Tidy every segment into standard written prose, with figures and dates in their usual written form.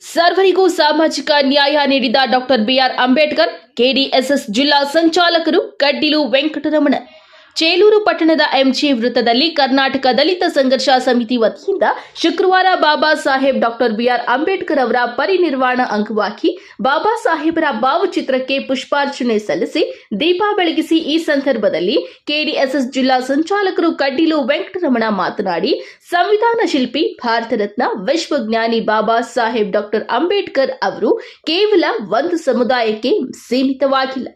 ಸರ್ವರಿಗೂ ಸಾಮಾಜಿಕ ನ್ಯಾಯ ನೀಡಿದ ಡಾಕ್ಟರ್ ಬಿಆರ್ ಅಂಬೇಡ್ಕರ್ ಕೆಡಿಎಸ್ಎಸ್ ಜಿಲ್ಲಾ ಸಂಚಾಲಕರು ಕಡ್ಡಿಲು ವೆಂಕಟರಮಣ ಚೇಲೂರು ಪಟ್ಟಣದ ಎಂಜಿ ವೃತ್ತದಲ್ಲಿ ಕರ್ನಾಟಕ ದಲಿತ ಸಂಘರ್ಷ ಸಮಿತಿ ವತಿಯಿಂದ ಶುಕ್ರವಾರ ಬಾಬಾ ಸಾಹೇಬ್ ಡಾಕ್ಟರ್ ಬಿಆರ್ ಅಂಬೇಡ್ಕರ್ ಅವರ ಪರಿನಿರ್ವಾಣ ಅಂಗವಾಗಿ ಬಾಬಾ ಸಾಹೇಬರ ಭಾವಚಿತ್ರಕ್ಕೆ ಪುಷ್ಪಾರ್ಚನೆ ಸಲ್ಲಿಸಿ ದೀಪ ಬೆಳಗಿಸಿ ಈ ಸಂದರ್ಭದಲ್ಲಿ ಕೆಡಿಎಸ್ಎಸ್ ಜಿಲ್ಲಾ ಸಂಚಾಲಕರು ಕಡ್ಡಿಲು ವೆಂಕಟರಮಣ ಮಾತನಾಡಿ ಸಂವಿಧಾನ ಶಿಲ್ಪಿ ಭಾರತ ರತ್ನ ವಿಶ್ವಜ್ಞಾನಿ ಬಾಬಾ ಸಾಹೇಬ್ ಡಾಕ್ಟರ್ ಅಂಬೇಡ್ಕರ್ ಅವರು ಕೇವಲ ಒಂದು ಸಮುದಾಯಕ್ಕೆ ಸೀಮಿತವಾಗಿಲ್ಲ,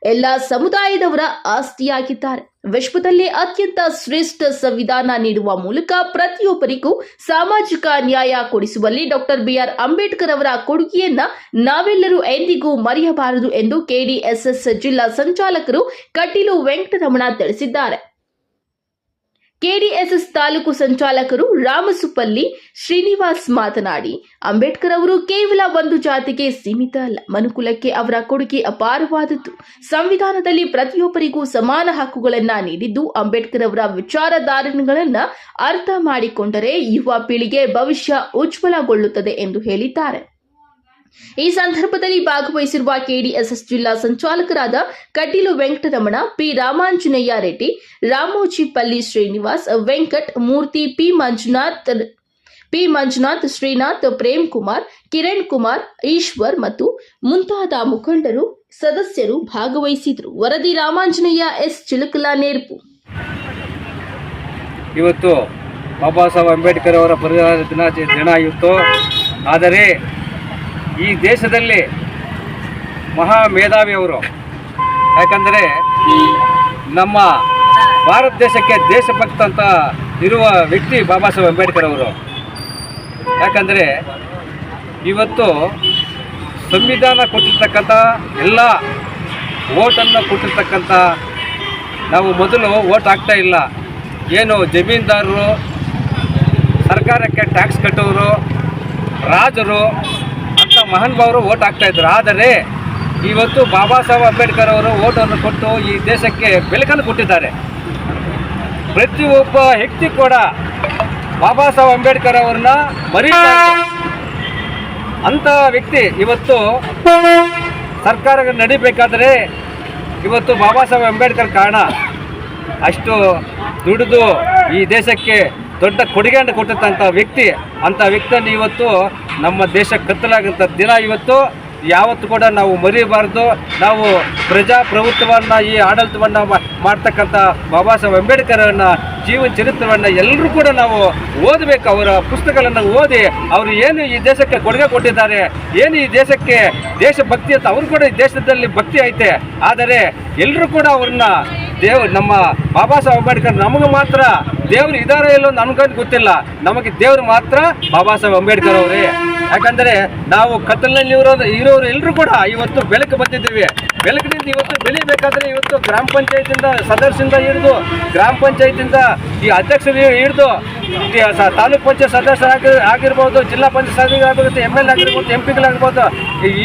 ಎಲ್ಲ ಸಮುದಾಯದವರ ಆಸ್ತಿಯಾಗಿದ್ದಾರೆ. ವಿಶ್ವದಲ್ಲೇ ಅತ್ಯಂತ ಶ್ರೇಷ್ಠ ಸಂವಿಧಾನ ನೀಡುವ ಮೂಲಕ ಪ್ರತಿಯೊಬ್ಬರಿಗೂ ಸಾಮಾಜಿಕ ನ್ಯಾಯ ಕೊಡಿಸುವಲ್ಲಿ ಡಾಕ್ಟರ್ ಬಿಆರ್ ಅಂಬೇಡ್ಕರ್ ಅವರ ಕೊಡುಗೆಯನ್ನ ನಾವೆಲ್ಲರೂ ಎಂದಿಗೂ ಮರೆಯಬಾರದು ಎಂದು ಕೆಡಿಎಸ್ಎಸ್ ಜಿಲ್ಲಾ ಸಂಚಾಲಕರು ಕಡ್ಡಿಲು ವೆಂಕಟರಮಣ ತಿಳಿಸಿದ್ದಾರೆ. ಕೆಡಿಎಸ್ಎಸ್ ತಾಲೂಕು ಸಂಚಾಲಕರು ರಾಮಸುಪಲ್ಲಿ ಶ್ರೀನಿವಾಸ್ ಮಾತನಾಡಿ, ಅಂಬೇಡ್ಕರ್ ಅವರು ಕೇವಲ ಒಂದು ಜಾತಿಗೆ ಸೀಮಿತ ಅಲ್ಲ, ಮನುಕುಲಕ್ಕೆ ಅವರ ಕೊಡುಗೆ ಅಪಾರವಾದದ್ದು. ಸಂವಿಧಾನದಲ್ಲಿ ಪ್ರತಿಯೊಬ್ಬರಿಗೂ ಸಮಾನ ಹಕ್ಕುಗಳನ್ನು ನೀಡಿದ್ದು, ಅಂಬೇಡ್ಕರ್ ಅವರ ವಿಚಾರಧಾರೆಗಳನ್ನು ಅರ್ಥ ಮಾಡಿಕೊಂಡರೆ ಯುವ ಪೀಳಿಗೆ ಭವಿಷ್ಯ ಉಜ್ವಲಗೊಳ್ಳುತ್ತದೆ ಎಂದು ಹೇಳಿದ್ದಾರೆ. ಈ ಸಂದರ್ಭದಲ್ಲಿ ಭಾಗವಹಿಸಿರುವ ಕೆಡಿಎಸ್ಎಸ್ ಜಿಲ್ಲಾ ಸಂಚಾಲಕರಾದ ಕಡ್ಡಿಲು ವೆಂಕಟರಮಣ, ಪಿ ರಾಮಾಂಜನೇಯ ರೆಡ್ಡಿ, ರಾಮೋಜಿಪಲ್ಲಿ ಶ್ರೀನಿವಾಸ್, ವೆಂಕಟ್ ಮೂರ್ತಿ, ಪಿ ಮಂಜುನಾಥ್, ಶ್ರೀನಾಥ್, ಪ್ರೇಮ್ ಕುಮಾರ್, ಕಿರಣ್ ಕುಮಾರ್, ಈಶ್ವರ್ ಮತ್ತು ಮುಂತಾದ ಮುಖಂಡರು ಸದಸ್ಯರು ಭಾಗವಹಿಸಿದರು. ವರದಿ ರಾಮಾಂಜನೇಯ ಎಸ್ ಚಿಲಕಲ ನೇರ್ಪು. ಇವತ್ತು ಬಾಬಾ ಸಾಹೇಬ್ ಅಂಬೇಡ್ಕರ್ ಅವರ ಪರಿನಿರ್ವಾಣ ದಿನ ಇತ್ತು. ಆದರೆ ಈ ದೇಶದಲ್ಲಿ ಮಹಾ ಮೇಧಾವಿಯವರು, ಯಾಕಂದರೆ ನಮ್ಮ ಭಾರತ ದೇಶಕ್ಕೆ ದೇಶಭಕ್ತ ಅಂತ ಇರುವ ವ್ಯಕ್ತಿ ಬಾಬಾ ಸಾಹೇಬ್ ಅಂಬೇಡ್ಕರ್ ಅವರು. ಯಾಕಂದರೆ ಇವತ್ತು ಸಂವಿಧಾನ ಕೊಟ್ಟಿರ್ತಕ್ಕಂಥ ಎಲ್ಲ ಓಟನ್ನು ಕೊಟ್ಟಿರ್ತಕ್ಕಂಥ, ನಾವು ಮೊದಲು ಓಟ್ ಹಾಕ್ತಾ ಇಲ್ಲ, ಏನು ಜಮೀನ್ದಾರರು, ಸರ್ಕಾರಕ್ಕೆ ಟ್ಯಾಕ್ಸ್ ಕಟ್ಟೋರು, ರಾಜರು ಅಂತ ಮಹಾನುಭಾವರು ಓಟ್ ಹಾಕ್ತಾಯಿದ್ರು. ಆದರೆ ಇವತ್ತು ಬಾಬಾ ಸಾಹೇಬ್ ಅಂಬೇಡ್ಕರ್ ಅವರು ಓಟನ್ನು ಕೊಟ್ಟು ಈ ದೇಶಕ್ಕೆ ಬೆಳಕನ್ನು ಕೊಟ್ಟಿದ್ದಾರೆ. ಪ್ರತಿಯೊಬ್ಬ ವ್ಯಕ್ತಿ ಕೂಡ ಬಾಬಾ ಸಾಹೇಬ್ ಅಂಬೇಡ್ಕರ್ ಅವ್ರನ್ನ ಮರೀಬಾರದು ಅಂಥ ವ್ಯಕ್ತಿ. ಇವತ್ತು ಸರ್ಕಾರ ನಡಿಬೇಕಾದರೆ ಇವತ್ತು ಬಾಬಾ ಸಾಹೇಬ್ ಅಂಬೇಡ್ಕರ್ ಕಾರಣ. ಅಷ್ಟು ದುಡಿದು ಈ ದೇಶಕ್ಕೆ ದೊಡ್ಡ ಕೊಡುಗೆಯನ್ನು ಕೊಟ್ಟಿದ್ದಂಥ ವ್ಯಕ್ತಿ, ಅಂಥ ವ್ಯಕ್ತಿಯನ್ನು ಇವತ್ತು ನಮ್ಮ ದೇಶ ಕತ್ತಲಾಗಂಥ ದಿನ ಇವತ್ತು ಯಾವತ್ತು ಕೂಡ ನಾವು ಮರೀಬಾರ್ದು. ನಾವು ಪ್ರಜಾಪ್ರಭುತ್ವವನ್ನು, ಈ ಆಡಳಿತವನ್ನು ಮಾಡ್ತಕ್ಕಂಥ ಬಾಬಾ ಸಾಹೇಬ್ ಅಂಬೇಡ್ಕರನ್ನ ಜೀವನ ಚರಿತ್ರೆಯನ್ನು ಎಲ್ಲರೂ ಕೂಡ ನಾವು ಓದಬೇಕು. ಅವರ ಪುಸ್ತಕಗಳನ್ನು ಓದಿ ಅವರು ಏನು ಈ ದೇಶಕ್ಕೆ ಕೊಡುಗೆ ಕೊಟ್ಟಿದ್ದಾರೆ, ಏನು ಈ ದೇಶಕ್ಕೆ ದೇಶಭಕ್ತಿ ಅಂತ ಅವರು ಕೂಡ ಈ ದೇಶದಲ್ಲಿ ಭಕ್ತಿ ಐತೆ. ಆದರೆ ಎಲ್ಲರೂ ಕೂಡ ಅವ್ರನ್ನ ನಮ್ಮ ಬಾಬಾ ಸಾಹೇಬ್ ಅಂಬೇಡ್ಕರ್ ನಮಗೆ ಮಾತ್ರ ದೇವರು ಇದ್ದಾರೆ ಇಲ್ಲೋ ನಮ್ಗೆ ಗೊತ್ತಿಲ್ಲ, ನಮಗೆ ದೇವರು ಮಾತ್ರ ಬಾಬಾ ಸಾಹೇಬ್ ಅಂಬೇಡ್ಕರ್ ಅವರೇ. ಯಾಕಂದರೆ ನಾವು ಕತ್ತಲಿನಲ್ಲಿ ಇರೋರು ಎಲ್ಲರೂ ಕೂಡ ಇವತ್ತು ಬೆಳಕು ಬಂದಿದ್ದೀವಿ. ಬೆಳಕಿನಿಂದ ಇವತ್ತು ಬೆಳಿಬೇಕಾದ್ರೆ ಇವತ್ತು ಗ್ರಾಮ ಪಂಚಾಯತಿಂದ ಸದಸ್ಯರಿಂದ ಹಿಡಿದು, ಗ್ರಾಮ ಪಂಚಾಯತಿಂದ ಈ ಅಧ್ಯಕ್ಷರು ಹಿಡಿದು, ತಾಲೂಕ್ ಪಂಚಾಯತ್ ಸದಸ್ಯ ಆಗಿರ್ಬೋದು, ಜಿಲ್ಲಾ ಪಂಚಾಯತ್ ಸದಸ್ಯ ಆಗಿರ್ಬೋದು, ML ಆಗಿರ್ಬೋದು, MP ಗಳಾಗಿರ್ಬೋದು,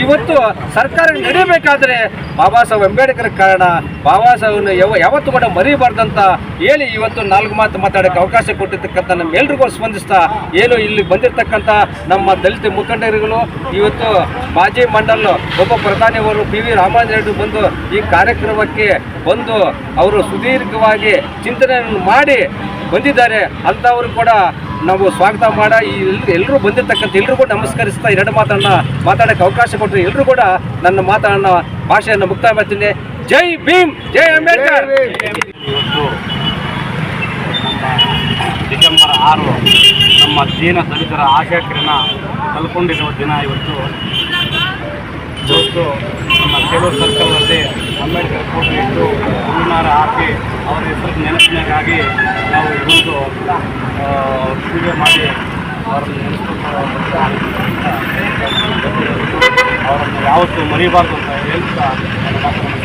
ಇವತ್ತು ಸರ್ಕಾರ ನಡೆಯಬೇಕಾದ್ರೆ ಬಾಬಾ ಸಾಹೇಬ್ ಅಂಬೇಡ್ಕರ್ ಕಾರಣ. ಬಾಬಾ ಸಾಹೇಬ್ನ ಯಾವತ್ತೂ ಕೂಡ ಮರೀಬಾರ್ದಂತ ಹೇಳಿ ಇವತ್ತು 4 ಮಾತು ಮಾತಾಡೋಕ್ಕೆ ಅವಕಾಶ ಕೊಟ್ಟಿರ್ತಕ್ಕಂಥ ನಮ್ಮೆಲ್ರಿಗೂ ಸ್ಪಂದಿಸ್ತಾ, ಏನು ಇಲ್ಲಿ ಬಂದಿರತಕ್ಕಂಥ ನಮ್ಮ ದಲಿತ ಮುಖಂಡರುಗಳು, ಇವತ್ತು ಮಾಜಿ ಮಂಡಲ್ ಒಬ್ಬ ಪ್ರಧಾನಿ ಅವರು PV ರಾಮಾಂಜ ರೆಡ್ಡಿ ಬಂದು ಈ ಕಾರ್ಯಕ್ರಮಕ್ಕೆ ಬಂದು ಅವರು ಸುದೀರ್ಘವಾಗಿ ಚಿಂತನೆಯನ್ನು ಮಾಡಿ ಬಂದಿದ್ದಾರೆ. ಅಂಥವರು ಕೂಡ ನಾವು ಸ್ವಾಗತ ಮಾಡ ಎಲ್ಲರೂ ಬಂದಿರತಕ್ಕಂಥ ಎಲ್ಲರೂ ಕೂಡ ನಮಸ್ಕರಿಸ್ತಾ 2 ಮಾತನ್ನು ಮಾತಾಡೋಕ್ಕೆ ಅವಕಾಶ ಕೊಟ್ಟರೆ ಎಲ್ಲರೂ ಕೂಡ ನನ್ನ ಮಾತನ್ನು ಭಾಷೆಯನ್ನು ಮುಕ್ತಾಯ ಮಾಡ್ತೀನಿ. ಜೈ ಭೀಮ್, ಜೈ ಅಂಬೇಡ್ಕರ್. ಇವತ್ತು ಡಿಸೆಂಬರ್ 6 ನಮ್ಮ ದೀನ ದಲಿತರ ಆಶಯಕಿರಣ ತಲುಕೊಂಡಿರುವ ದಿನ ಇವತ್ತು ನಮ್ಮ ಚೇಲೂರು ಸರ್ಕಲ್ನಲ್ಲಿ ಅಂಬೇಡ್ಕರ್ ಫೋಟೋ ಇಟ್ಟು ಹೂವಿನಾರ ಹಾಕಿ ಅವರ ಹೆಸರು ನೆನಪಿನಾಗಾಗಿ ನಾವು ಇವತ್ತು ಪೂಜೆ ಮಾಡಿ ಅವರನ್ನು ನೆನೆಸ್ಕೊಂಡು ಅವರನ್ನು ಯಾವತ್ತೂ ಮರಿಬಾರ್ದು ಅಂತ ಹೇಳ್ತಾ ನನ್ನ ಮಾತನ್ನು